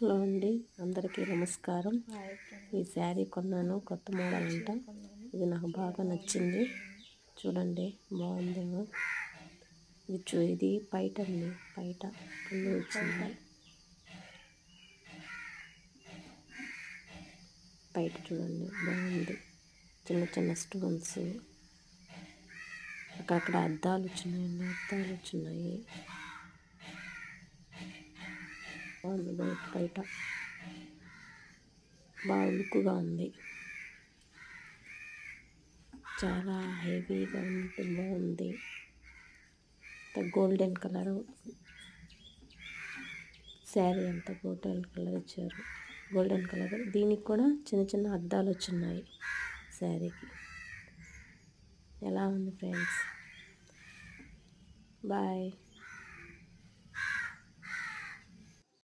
Hello అండి, అందరికీ నమస్కారం. ఈ శారీ కొన్నాను, కొత్త మోడల్ అంట. ఇది నాకు బాగా నచ్చింది. చూడండి, బాగుందేమో. ఇది పైట అండి, పైట అన్నీ వచ్చింది. పైట చూడండి, బాగుంది. చిన్న చిన్న స్టోన్స్, అక్కడక్కడ అద్దాలు వచ్చినాయండి, అద్దాలు వచ్చినాయి. బాగుంది, బయట బాగా లుక్గా ఉంది. చాలా హెవీగా ఉంటే బాగుంది. గోల్డెన్ కలరు శారీ అంతా గోల్డెన్ కలర్ ఇచ్చారు. గోల్డెన్ కలర్, దీనికి కూడా చిన్న చిన్న అద్దాలు వచ్చినాయి శారీకి. ఎలా ఉంది ఫ్రెండ్స్? బాయ్.